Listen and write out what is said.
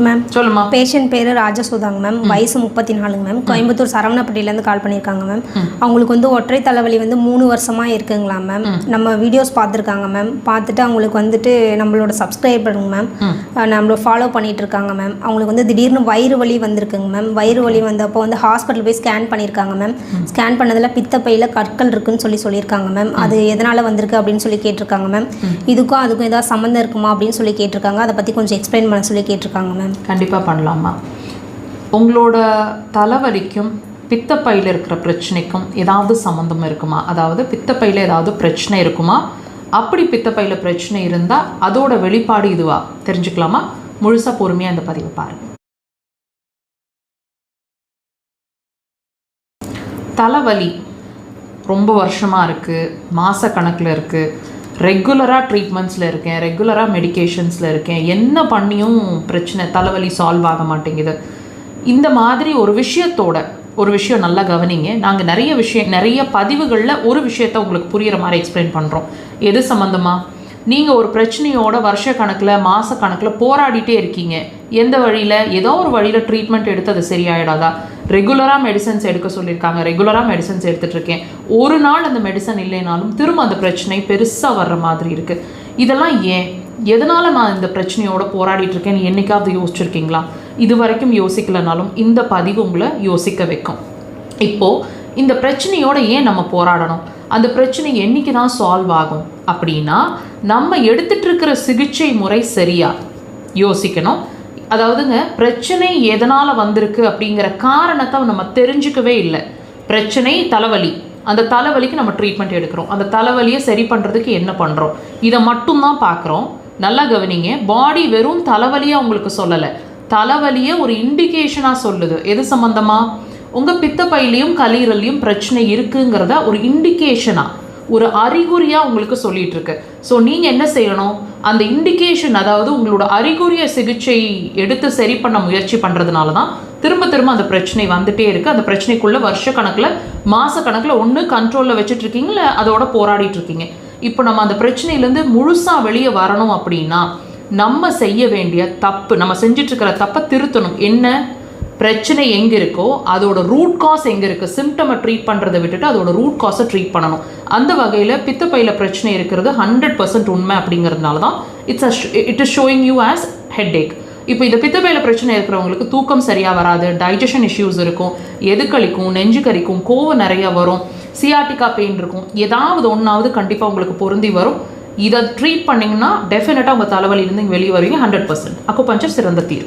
Ma'am சொல்லுமா. Patient பேர் ராஜசுதாங்க ma'am. வயசு 34ங்க மேம். கோயம்புத்தூர் சரவணப்பட்டியிலேருந்து கால் பண்ணியிருக்காங்க மேம். அவங்களுக்கு வந்து ஒற்றை தலைவலி வந்து 3 வருஷமாக இருக்குங்களா மேம். நம்ம வீடியோஸ் பார்த்துருக்காங்க மேம். பார்த்துட்டு அவங்களுக்கு வந்துட்டு நம்மளோட சப்ஸ்கிரைபருங்க மேம். நம்மளை ஃபாலோ பண்ணிகிட்டு இருக்காங்க மேம். அவங்களுக்கு வந்து திடீர்னு வயிறு வலி வந்திருக்குங்க மேம். வயிறு வலி வந்தப்போ வந்து ஹாஸ்பிட்டல் போய் ஸ்கேன் பண்ணியிருக்காங்க மேம். ஸ்கேன் பண்ணதில் பித்தப்பையில் கற்கள் இருக்குன்னு சொல்லியிருக்காங்க மேம். அது எதனால் வந்திருக்கு அப்படின்னு சொல்லி கேட்டிருக்காங்க மேம். இதுக்கும் அதுக்கும் ஏதாவது சம்மந்தம் இருக்குமா அப்படின்னு சொல்லி கேட்டிருக்காங்க. அதை பற்றி கொஞ்சம் எக்ஸ்பிளைன் பண்ண சொல்லி கேட்டிருக்காங்க மேம். கண்டிப்பாக பண்ணலாமா. உங்களோட தலைவலிக்கும் பித்தப்பையில் இருக்கிற பிரச்சனைக்கும் ஏதாவது சம்மந்தம் இருக்குமா? அதாவது பித்தப்பையில் ஏதாவது பிரச்சனை இருக்குமா? அப்படி பித்தப்பையில் பிரச்சனை இருந்தால் அதோட வெளிப்பாடு இதுவா தெரிஞ்சுக்கலாமா? முழுசாக பொறுமையாக இந்த பதிவை பாருங்கள். தலைவலி ரொம்ப வருஷமாக இருக்குது, மாத கணக்கில் இருக்குது, ரெகுலராக ட்ரீட்மெண்ட்ஸில் இருக்கேன், ரெகுலராக மெடிக்கேஷன்ஸில் இருக்கேன், என்ன பண்ணியும் பிரச்சனை தலைவலி சால்வ் ஆக மாட்டேங்குது. இந்த மாதிரி ஒரு விஷயம் நல்லா கவனிங்க. நாங்கள் நிறைய பதிவுகளில் ஒரு விஷயத்தை உங்களுக்கு புரிகிற மாதிரி எக்ஸ்பிளைன் பண்ணுறோம். எது சம்மந்தமாக? நீங்கள் ஒரு பிரச்சனையோட வருஷ கணக்கில் மாத கணக்கில் போராடிட்டே இருக்கீங்க. எந்த வழியில்? ஏதோ ஒரு வழியில் ட்ரீட்மெண்ட் எடுத்து அது சரியாயிடாதா? ரெகுலராக மெடிசன்ஸ் எடுக்க சொல்லியிருக்காங்க, ரெகுலராக மெடிசன்ஸ் எடுத்துகிட்ருக்கேன். ஒரு நாள் அந்த மெடிசன் இல்லைனாலும் திரும்ப அந்த பிரச்சனை பெருசாக வர்ற மாதிரி இருக்குது. இதெல்லாம் ஏன்? எதனால் நான் இந்த பிரச்சனையோடு போராடிட்டுருக்கேன்னு என்றைக்காவது யோசிச்சுருக்கீங்களா? இது வரைக்கும் யோசிக்கலைனாலும் இந்த பதிவு உங்களை யோசிக்க வைக்கும். இப்போது இந்த பிரச்சனையோடு ஏன் நம்ம போராடணும்? அந்த பிரச்சனை என்றைக்கு தான் சால்வ் ஆகும் அப்படின்னா, நம்ம எடுத்துகிட்டு இருக்கிற சிகிச்சை முறை சரியா யோசிக்கணும். அதாவதுங்க, பிரச்சனை எதனால் வந்திருக்கு அப்படிங்கிற காரணத்தை நம்ம தெரிஞ்சுக்கவே இல்லை. பிரச்சனை தலைவலி, அந்த தலைவலிக்கு நம்ம ட்ரீட்மெண்ட் எடுக்கிறோம். அந்த தலைவலியை சரி பண்ணுறதுக்கு என்ன பண்ணுறோம், இதை மட்டும்தான் பார்க்குறோம். நல்லா கவனிங்க. பாடி வெறும் தலைவலியாக உங்களுக்கு சொல்லலை, தலைவலியை ஒரு இண்டிகேஷனாக சொல்லுது. எது சம்மந்தமாக? உங்கள் பித்தப்பையிலையும் கல்லீரலையும் பிரச்சனை இருக்குங்கிறத ஒரு இண்டிகேஷனாக, ஒரு அறிகுறியாக உங்களுக்கு சொல்லிகிட்டு இருக்கு. ஸோ நீங்கள் என்ன செய்யணும்? அந்த இண்டிகேஷன், அதாவது உங்களோட அறிகுறிய சிகிச்சை எடுத்து சரி பண்ண முயற்சி பண்ணுறதுனால தான் திரும்ப அந்த பிரச்சனை வந்துட்டே இருக்குது. அந்த பிரச்சனைக்குள்ளே வருஷ கணக்கில் மாத கணக்கில் ஒன்று கண்ட்ரோலில் வச்சுட்டு இருக்கீங்க, இல்லை அதோட போராடிட்டு இருக்கீங்க. இப்போ நம்ம அந்த பிரச்சனையிலேருந்து முழுசாக வெளியே வரணும் அப்படின்னா நம்ம செய்ய வேண்டிய தப்பு, நம்ம செஞ்சிட்ருக்கிற தப்பை திருத்தணும். என்ன? பிரச்சனை எங்கே இருக்கோ அதோட ரூட் காஸ் எங்கே இருக்குது, சிம்டமை ட்ரீட் பண்ணுறதை விட்டுட்டு அதோட ரூட் காஸை ட்ரீட் பண்ணணும். அந்த வகையில் பித்தப்பையில் பிரச்சனை இருக்கிறது 100% உண்மை. அப்படிங்கிறதுனால தான் it is showing you as headache. இப்போ இந்த பித்தப்பையில் பிரச்சனை இருக்கிறவங்களுக்கு தூக்கம் சரியாக வராது, டைஜஷன் இஷ்யூஸ் இருக்கும், எதுக்களிக்கும், நெஞ்சு கறிக்கும், கோவம் நிறையா வரும், சியாட்டிக்கா பெயின் இருக்கும். ஏதாவது ஒன்றாவது கண்டிப்பாக உங்களுக்கு பொருந்தி வரும். இதை ட்ரீட் பண்ணிங்கன்னா டெஃபினட்டாக உங்கள் தலைவலியிலேருந்து வெளியே வருவீங்க 100%. அக்குபஞ்சர் சிறந்த தீர்வு.